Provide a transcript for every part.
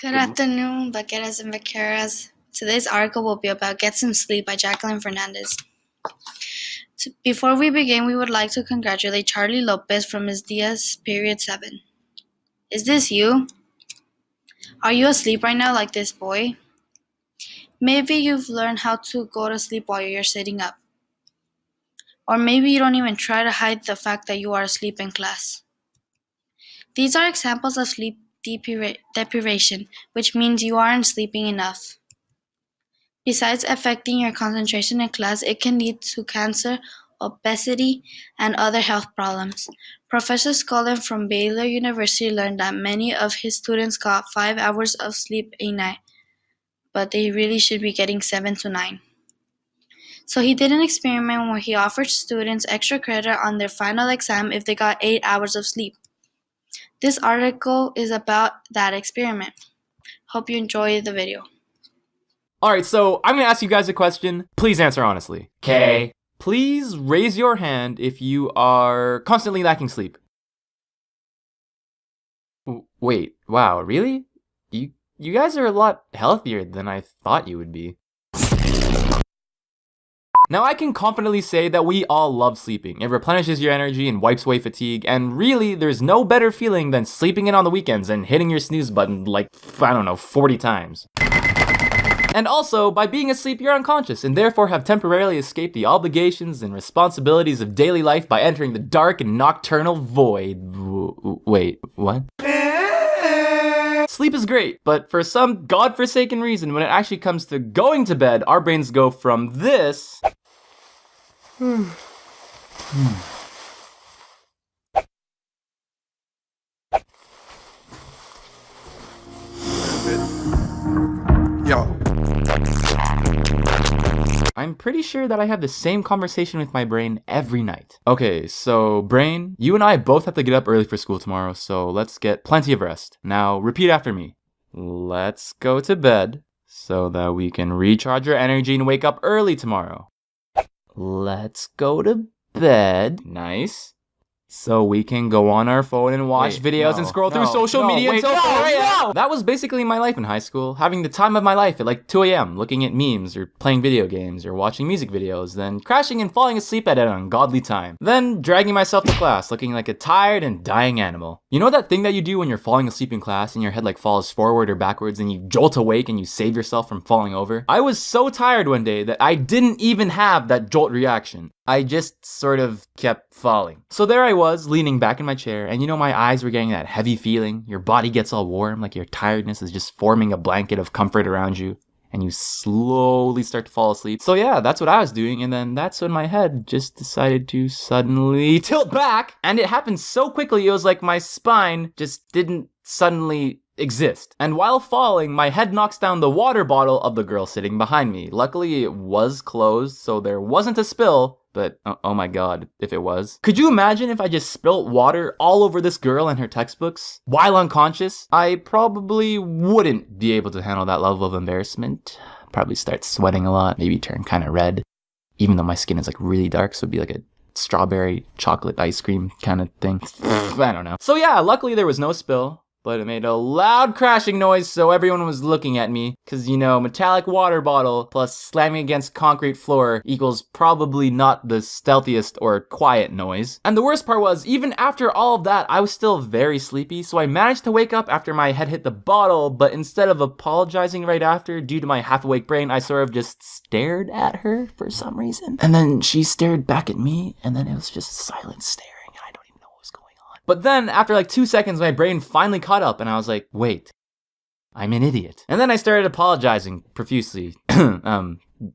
Good afternoon, vaqueras and vaqueras. Today's article will be about Get Some Sleep by Jacqueline Fernandez. Before we begin, we would like to congratulate Charlie Lopez from Ms. Diaz, period 7. Is this you? Are you asleep right now like this boy? Maybe you've learned how to go to sleep while you're sitting up. Or maybe you don't even try to hide the fact that you are asleep in class. These are examples of sleep deprivation, which means you aren't sleeping enough. Besides affecting your concentration in class, it can lead to cancer, obesity, and other health problems. Professor Scullin from Baylor University learned that many of his students got 5 hours of sleep a night, but they really should be getting 7 to 9. So he did an experiment where he offered students extra credit on their final exam if they got 8 hours of sleep. This article is about that experiment. Hope you enjoy the video. Alright, so I'm gonna ask you guys a question. Please answer honestly. Okay. Please raise your hand if you are constantly lacking sleep. Wait, wow, really? You guys are a lot healthier than I thought you would be. Now I can confidently say that we all love sleeping. It replenishes your energy and wipes away fatigue, and really, there's no better feeling than sleeping in on the weekends and hitting your snooze button like, I don't know, 40 times. And also, by being asleep, you're unconscious, and therefore have temporarily escaped the obligations and responsibilities of daily life by entering the dark and nocturnal void. Wait, what? Sleep is great, but for some godforsaken reason, when it actually comes to going to bed, our brains go from this Yo. I'm pretty sure that I have the same conversation with my brain every night. Okay, so brain, you and I both have to get up early for school tomorrow, so let's get plenty of rest. Now, repeat after me. Let's go to bed so that we can recharge our energy and wake up early tomorrow. Let's go to bed. Nice. So we can go on our phone and watch videos and scroll through social media until 4 a.m. That was basically my life in high school, having the time of my life at like 2 a.m. looking at memes or playing video games or watching music videos, then crashing and falling asleep at an ungodly time. Then dragging myself to class looking like a tired and dying animal. You know that thing that you do when you're falling asleep in class and your head like falls forward or backwards and you jolt awake and you save yourself from falling over? I was so tired one day that I didn't even have that jolt reaction. I just sort of kept falling. So there I was, leaning back in my chair, and you know my eyes were getting that heavy feeling. Your body gets all warm, like your tiredness is just forming a blanket of comfort around you, and you slowly start to fall asleep. So yeah, that's what I was doing, and then that's when my head just decided to suddenly tilt back, and it happened so quickly it was like my spine just didn't suddenly exist. And while falling, my head knocks down the water bottle of the girl sitting behind me. Luckily, it was closed, so there wasn't a spill. But, oh my god, if it was. Could you imagine if I just spilt water all over this girl and her textbooks while unconscious? I probably wouldn't be able to handle that level of embarrassment. Probably start sweating a lot, maybe turn kind of red. Even though my skin is like really dark, so it'd be like a strawberry chocolate ice cream kind of thing. I don't know. So yeah, luckily there was no spill. But it made a loud crashing noise, so everyone was looking at me. Cause you know, metallic water bottle plus slamming against concrete floor equals probably not the stealthiest or quiet noise. And the worst part was, even after all of that, I was still very sleepy, so I managed to wake up after my head hit the bottle, but instead of apologizing right after, due to my half-awake brain, I sort of just stared at her for some reason. And then she stared back at me, and then it was just silent staring. But then, after like 2 seconds, my brain finally caught up, and I was like, wait, I'm an idiot. And then I started apologizing profusely.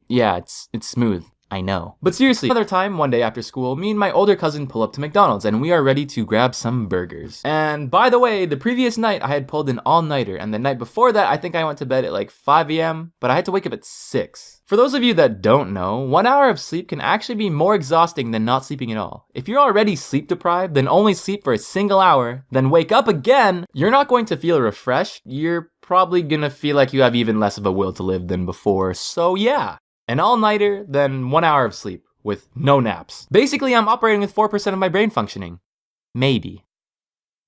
Yeah, it's smooth. I know. But seriously, another time, one day after school, me and my older cousin pull up to McDonald's, and we are ready to grab some burgers. And by the way, the previous night, I had pulled an all-nighter, and the night before that, I think I went to bed at like 5 a.m., but I had to wake up at 6. For those of you that don't know, 1 hour of sleep can actually be more exhausting than not sleeping at all. If you're already sleep deprived, then only sleep for a single hour, then wake up again, you're not going to feel refreshed. You're probably gonna feel like you have even less of a will to live than before. So yeah, an all-nighter, then 1 hour of sleep with no naps. Basically, I'm operating with 4% of my brain functioning. Maybe.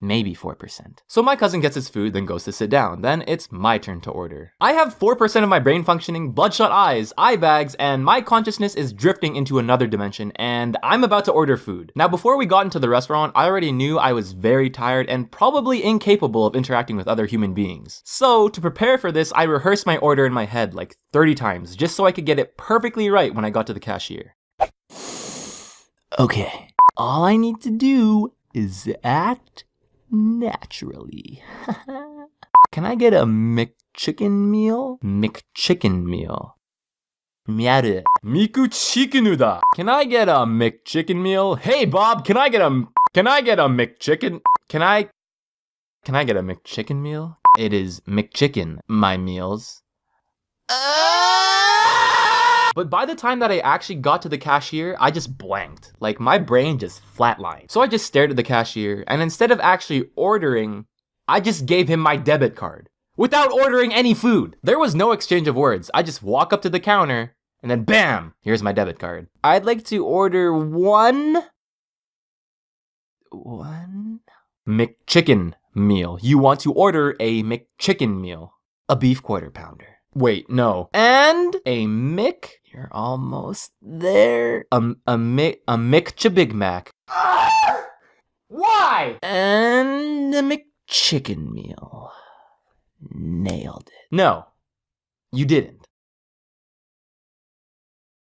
maybe 4%. So my cousin gets his food, then goes to sit down. Then it's my turn to order. I have 4% of my brain functioning, bloodshot eyes, eye bags, and my consciousness is drifting into another dimension, and I'm about to order food. Now, before we got into the restaurant, I already knew I was very tired and probably incapable of interacting with other human beings. So, to prepare for this, I rehearsed my order in my head like 30 times, just so I could get it perfectly right when I got to the cashier. Okay, all I need to do is act naturally. Can I get a McChicken meal? McChicken meal. Miyaru. Miku chikinu da. Can I get a McChicken meal? Hey Bob, can I get a McChicken? Can I get a McChicken meal? It is McChicken, my meals. But by the time that I actually got to the cashier, I just blanked. Like, my brain just flatlined. So I just stared at the cashier, and instead of actually ordering, I just gave him my debit card. Without ordering any food. There was no exchange of words. I just walk up to the counter, and then bam! Here's my debit card. I'd like to order one McChicken meal. You want to order a McChicken meal. A beef quarter pounder. Wait, no. And a Mick. You're almost there. A Big Mac. Why? And a McChicken meal. Nailed it. No, you didn't.